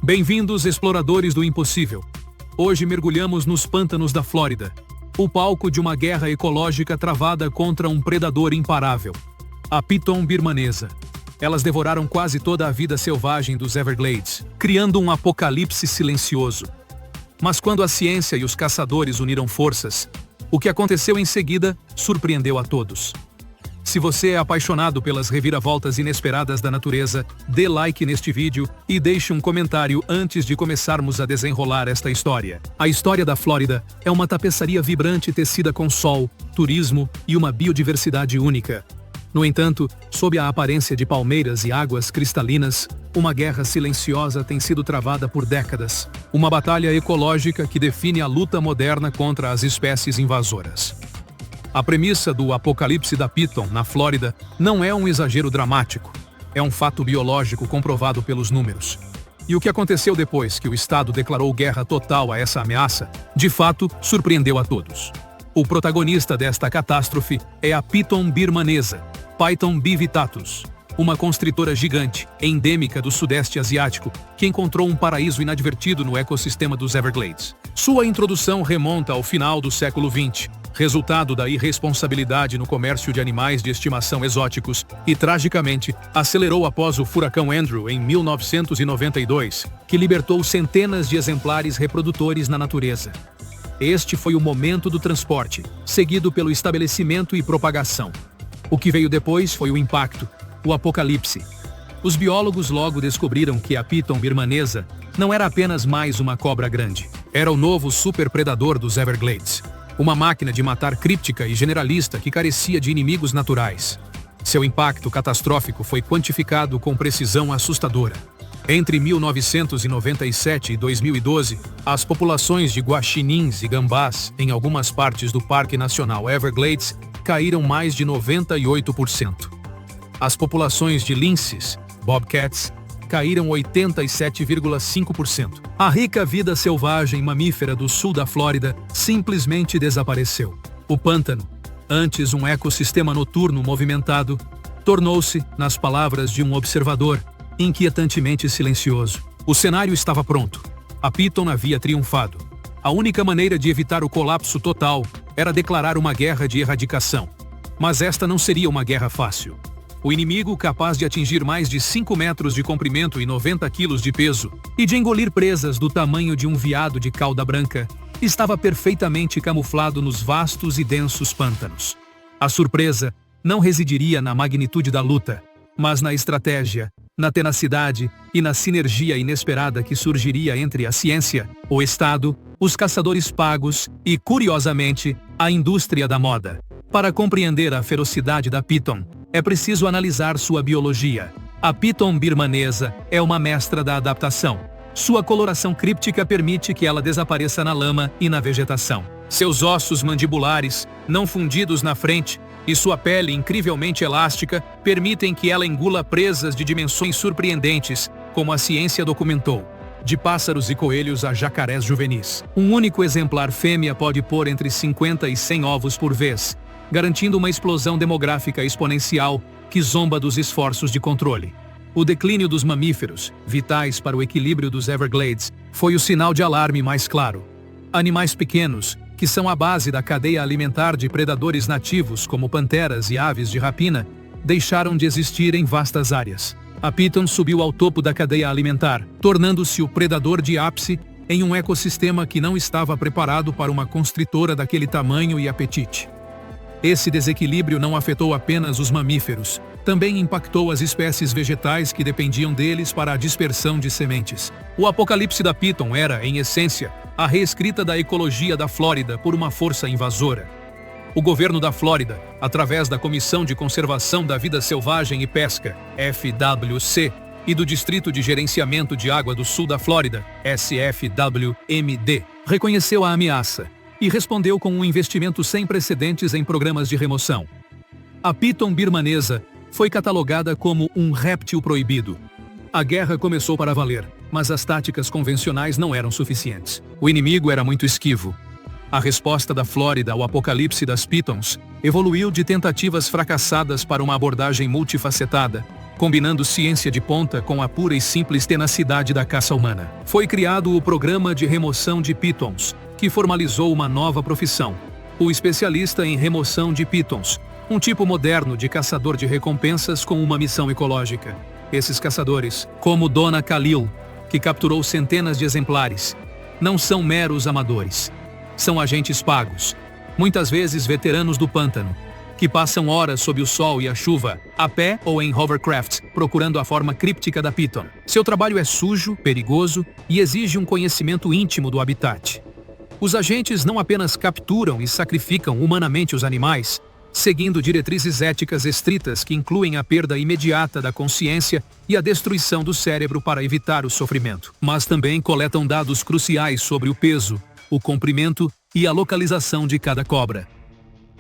Bem-vindos, exploradores do impossível. Hoje mergulhamos nos pântanos da Flórida, o palco de uma guerra ecológica travada contra um predador imparável, a piton birmanesa. Elas devoraram quase toda a vida selvagem dos Everglades, criando um apocalipse silencioso. Mas quando a ciência e os caçadores uniram forças, o que aconteceu em seguida surpreendeu a todos. Se você é apaixonado pelas reviravoltas inesperadas da natureza, dê like neste vídeo e deixe um comentário antes de começarmos a desenrolar esta história. A história da Flórida é uma tapeçaria vibrante tecida com sol, turismo e uma biodiversidade única. No entanto, sob a aparência de palmeiras e águas cristalinas, uma guerra silenciosa tem sido travada por décadas. Uma batalha ecológica que define a luta moderna contra as espécies invasoras. A premissa do apocalipse da piton na Flórida não é um exagero dramático, é um fato biológico comprovado pelos números. E o que aconteceu depois que o Estado declarou guerra total a essa ameaça, de fato, surpreendeu a todos. O protagonista desta catástrofe é a piton birmanesa, Python bivitatus, uma constritora gigante, endêmica do Sudeste Asiático, que encontrou um paraíso inadvertido no ecossistema dos Everglades. Sua introdução remonta ao final do século XX, resultado da irresponsabilidade no comércio de animais de estimação exóticos, e tragicamente acelerou após o furacão Andrew em 1992, que libertou centenas de exemplares reprodutores na natureza. Este foi o momento do transporte, seguido pelo estabelecimento e propagação. O que veio depois foi o impacto, o apocalipse. Os biólogos logo descobriram que a piton birmanesa não era apenas mais uma cobra grande. Era o novo superpredador dos Everglades. Uma máquina de matar críptica e generalista que carecia de inimigos naturais. Seu impacto catastrófico foi quantificado com precisão assustadora. Entre 1997 e 2012, as populações de guaxinins e gambás em algumas partes do Parque Nacional Everglades caíram mais de 98%. As populações de linces, bobcats, caíram 87,5%. A rica vida selvagem mamífera do sul da Flórida simplesmente desapareceu. O pântano, antes um ecossistema noturno movimentado, tornou-se, nas palavras de um observador, inquietantemente silencioso. O cenário estava pronto. A piton havia triunfado. A única maneira de evitar o colapso total era declarar uma guerra de erradicação. Mas esta não seria uma guerra fácil. O inimigo, capaz de atingir mais de 5 metros de comprimento e 90 quilos de peso, e de engolir presas do tamanho de um veado de cauda branca, estava perfeitamente camuflado nos vastos e densos pântanos. A surpresa não residiria na magnitude da luta, mas na estratégia, na tenacidade e na sinergia inesperada que surgiria entre a ciência, o Estado, os caçadores pagos e, curiosamente, a indústria da moda. Para compreender a ferocidade da piton, é preciso analisar sua biologia. A piton birmanesa é uma mestra da adaptação. Sua coloração críptica permite que ela desapareça na lama e na vegetação. Seus ossos mandibulares, não fundidos na frente, e sua pele incrivelmente elástica permitem que ela engula presas de dimensões surpreendentes, como a ciência documentou. De pássaros e coelhos a jacarés juvenis. Um único exemplar fêmea pode pôr entre 50 e 100 ovos por vez, garantindo uma explosão demográfica exponencial que zomba dos esforços de controle. O declínio dos mamíferos, vitais para o equilíbrio dos Everglades, foi o sinal de alarme mais claro. Animais pequenos, que são a base da cadeia alimentar de predadores nativos como panteras e aves de rapina, deixaram de existir em vastas áreas. A piton subiu ao topo da cadeia alimentar, tornando-se o predador de ápice em um ecossistema que não estava preparado para uma constritora daquele tamanho e apetite. Esse desequilíbrio não afetou apenas os mamíferos, também impactou as espécies vegetais que dependiam deles para a dispersão de sementes. O apocalipse da piton era, em essência, a reescrita da ecologia da Flórida por uma força invasora. O governo da Flórida, através da Comissão de Conservação da Vida Selvagem e Pesca, FWC, e do Distrito de Gerenciamento de Água do Sul da Flórida, SFWMD, reconheceu a ameaça e respondeu com um investimento sem precedentes em programas de remoção. A piton birmanesa foi catalogada como um réptil proibido. A guerra começou para valer, mas as táticas convencionais não eram suficientes. O inimigo era muito esquivo. A resposta da Flórida ao apocalipse das pitons evoluiu de tentativas fracassadas para uma abordagem multifacetada, combinando ciência de ponta com a pura e simples tenacidade da caça humana. Foi criado o Programa de Remoção de Pitons, que formalizou uma nova profissão: o especialista em remoção de pitons, um tipo moderno de caçador de recompensas com uma missão ecológica. Esses caçadores, como Dona Khalil, que capturou centenas de exemplares, não são meros amadores. São agentes pagos, muitas vezes veteranos do pântano, que passam horas sob o sol e a chuva, a pé ou em hovercrafts, procurando a forma críptica da piton. Seu trabalho é sujo, perigoso e exige um conhecimento íntimo do habitat. Os agentes não apenas capturam e sacrificam humanamente os animais, seguindo diretrizes éticas estritas que incluem a perda imediata da consciência e a destruição do cérebro para evitar o sofrimento, mas também coletam dados cruciais sobre o peso, o comprimento e a localização de cada cobra.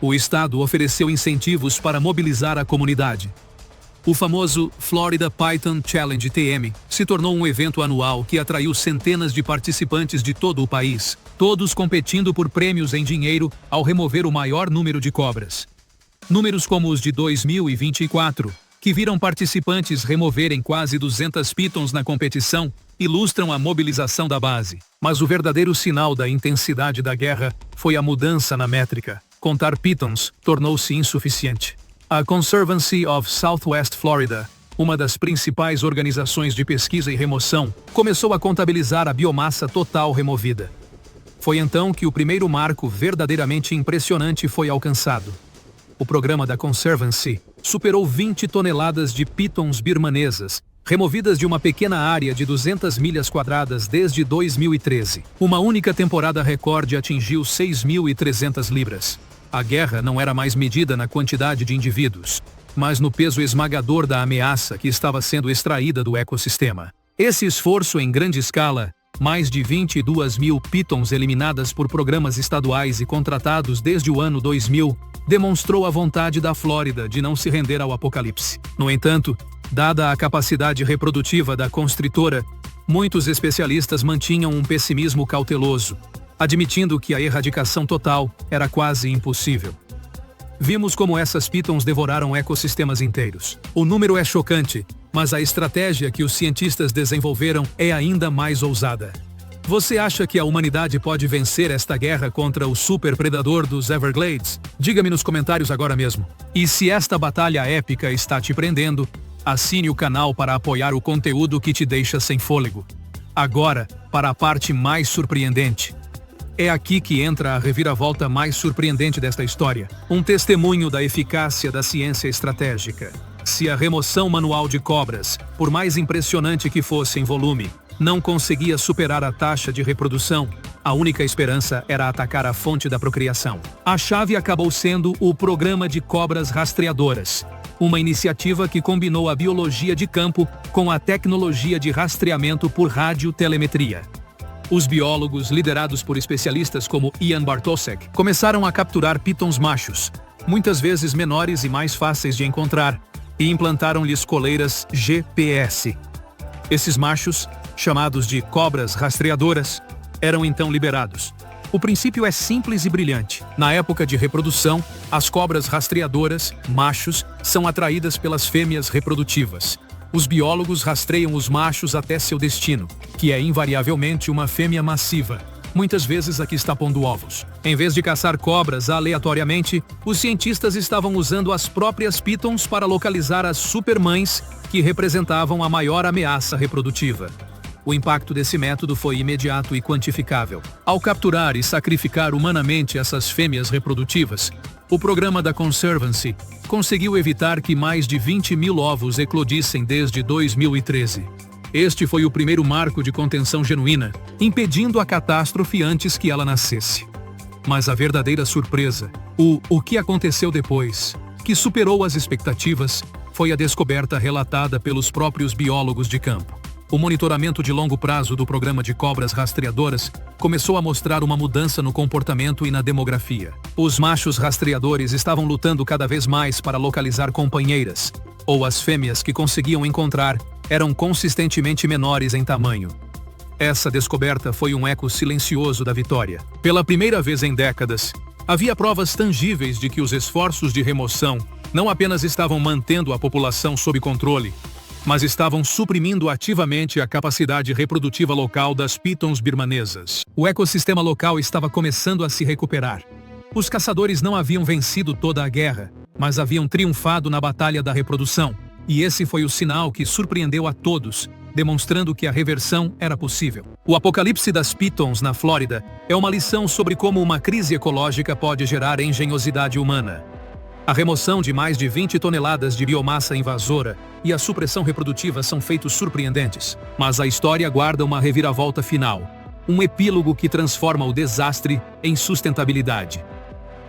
O Estado ofereceu incentivos para mobilizar a comunidade. O famoso Florida Python Challenge TM se tornou um evento anual que atraiu centenas de participantes de todo o país, todos competindo por prêmios em dinheiro ao remover o maior número de cobras. Números como os de 2024, que viram participantes removerem quase 200 pitons na competição, ilustram a mobilização da base. Mas o verdadeiro sinal da intensidade da guerra foi a mudança na métrica. Contar pitons tornou-se insuficiente. A Conservancy of Southwest Florida, uma das principais organizações de pesquisa e remoção, começou a contabilizar a biomassa total removida. Foi então que o primeiro marco verdadeiramente impressionante foi alcançado. O programa da Conservancy superou 20 toneladas de pitons birmanesas, removidas de uma pequena área de 200 milhas quadradas desde 2013. Uma única temporada recorde atingiu 6.300 libras. A guerra não era mais medida na quantidade de indivíduos, mas no peso esmagador da ameaça que estava sendo extraída do ecossistema. Esse esforço em grande escala, mais de 22 mil pitons eliminadas por programas estaduais e contratados desde o ano 2000, demonstrou a vontade da Flórida de não se render ao apocalipse. No entanto, dada a capacidade reprodutiva da constritora, muitos especialistas mantinham um pessimismo cauteloso, admitindo que a erradicação total era quase impossível. Vimos como essas pitons devoraram ecossistemas inteiros. O número é chocante, mas a estratégia que os cientistas desenvolveram é ainda mais ousada. Você acha que a humanidade pode vencer esta guerra contra o superpredador dos Everglades? Diga-me nos comentários agora mesmo. E se esta batalha épica está te prendendo, assine o canal para apoiar o conteúdo que te deixa sem fôlego. Agora, para a parte mais surpreendente. É aqui que entra a reviravolta mais surpreendente desta história, um testemunho da eficácia da ciência estratégica. Se a remoção manual de cobras, por mais impressionante que fosse em volume, não conseguia superar a taxa de reprodução, a única esperança era atacar a fonte da procriação. A chave acabou sendo o Programa de Cobras Rastreadoras, uma iniciativa que combinou a biologia de campo com a tecnologia de rastreamento por radiotelemetria. Os biólogos, liderados por especialistas como Ian Bartosek, começaram a capturar pitons machos, muitas vezes menores e mais fáceis de encontrar, e implantaram-lhes coleiras GPS. Esses machos, chamados de cobras rastreadoras, eram então liberados. O princípio é simples e brilhante. Na época de reprodução, as cobras rastreadoras, machos, são atraídas pelas fêmeas reprodutivas. Os biólogos rastreiam os machos até seu destino, que é invariavelmente uma fêmea massiva, muitas vezes a que está pondo ovos. Em vez de caçar cobras aleatoriamente, os cientistas estavam usando as próprias pitons para localizar as supermães que representavam a maior ameaça reprodutiva. O impacto desse método foi imediato e quantificável. Ao capturar e sacrificar humanamente essas fêmeas reprodutivas, o programa da Conservancy conseguiu evitar que mais de 20 mil ovos eclodissem desde 2013. Este foi o primeiro marco de contenção genuína, impedindo a catástrofe antes que ela nascesse. Mas a verdadeira surpresa, o que aconteceu depois, que superou as expectativas, foi a descoberta relatada pelos próprios biólogos de campo. O monitoramento de longo prazo do programa de cobras rastreadoras começou a mostrar uma mudança no comportamento e na demografia. Os machos rastreadores estavam lutando cada vez mais para localizar companheiras, ou as fêmeas que conseguiam encontrar eram consistentemente menores em tamanho. Essa descoberta foi um eco silencioso da vitória. Pela primeira vez em décadas, havia provas tangíveis de que os esforços de remoção não apenas estavam mantendo a população sob controle, mas estavam suprimindo ativamente a capacidade reprodutiva local das pitons birmanesas. O ecossistema local estava começando a se recuperar. Os caçadores não haviam vencido toda a guerra, mas haviam triunfado na batalha da reprodução, e esse foi o sinal que surpreendeu a todos, demonstrando que a reversão era possível. O apocalipse das pitons na Flórida é uma lição sobre como uma crise ecológica pode gerar engenhosidade humana. A remoção de mais de 20 toneladas de biomassa invasora e a supressão reprodutiva são feitos surpreendentes, mas a história guarda uma reviravolta final, um epílogo que transforma o desastre em sustentabilidade.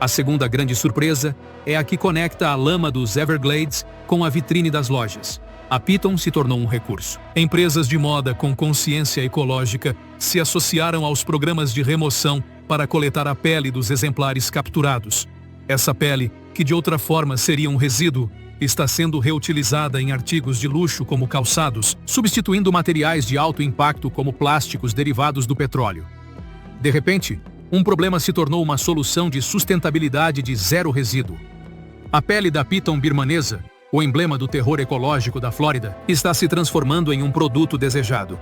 A segunda grande surpresa é a que conecta a lama dos Everglades com a vitrine das lojas. A piton se tornou um recurso. Empresas de moda com consciência ecológica se associaram aos programas de remoção para coletar a pele dos exemplares capturados. Essa pele, que de outra forma seria um resíduo, está sendo reutilizada em artigos de luxo como calçados, substituindo materiais de alto impacto como plásticos derivados do petróleo. De repente, um problema se tornou uma solução de sustentabilidade de zero resíduo. A pele da piton birmanesa, o emblema do terror ecológico da Flórida, está se transformando em um produto desejado.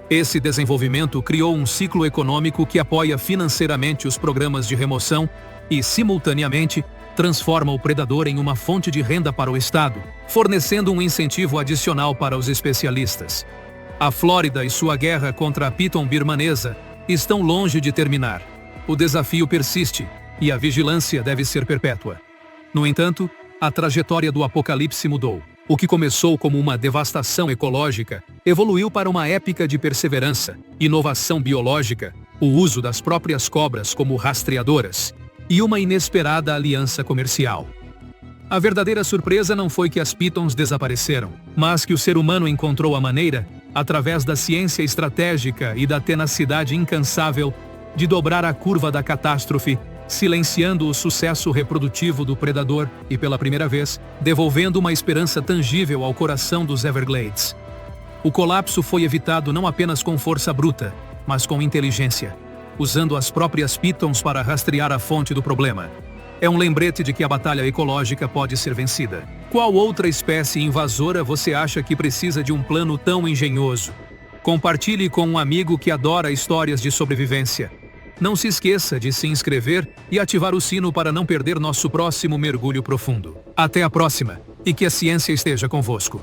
Esse desenvolvimento criou um ciclo econômico que apoia financeiramente os programas de remoção e, simultaneamente, transforma o predador em uma fonte de renda para o Estado, fornecendo um incentivo adicional para os especialistas. A Flórida e sua guerra contra a piton birmanesa estão longe de terminar. O desafio persiste e a vigilância deve ser perpétua. No entanto, a trajetória do apocalipse mudou. O que começou como uma devastação ecológica evoluiu para uma épica de perseverança, inovação biológica, o uso das próprias cobras como rastreadoras e uma inesperada aliança comercial. A verdadeira surpresa não foi que as pitons desapareceram, mas que o ser humano encontrou a maneira, através da ciência estratégica e da tenacidade incansável, de dobrar a curva da catástrofe, silenciando o sucesso reprodutivo do predador e, pela primeira vez, devolvendo uma esperança tangível ao coração dos Everglades. O colapso foi evitado não apenas com força bruta, mas com inteligência, usando as próprias pitons para rastrear a fonte do problema. É um lembrete de que a batalha ecológica pode ser vencida. Qual outra espécie invasora você acha que precisa de um plano tão engenhoso? Compartilhe com um amigo que adora histórias de sobrevivência. Não se esqueça de se inscrever e ativar o sino para não perder nosso próximo mergulho profundo. Até a próxima, e que a ciência esteja convosco.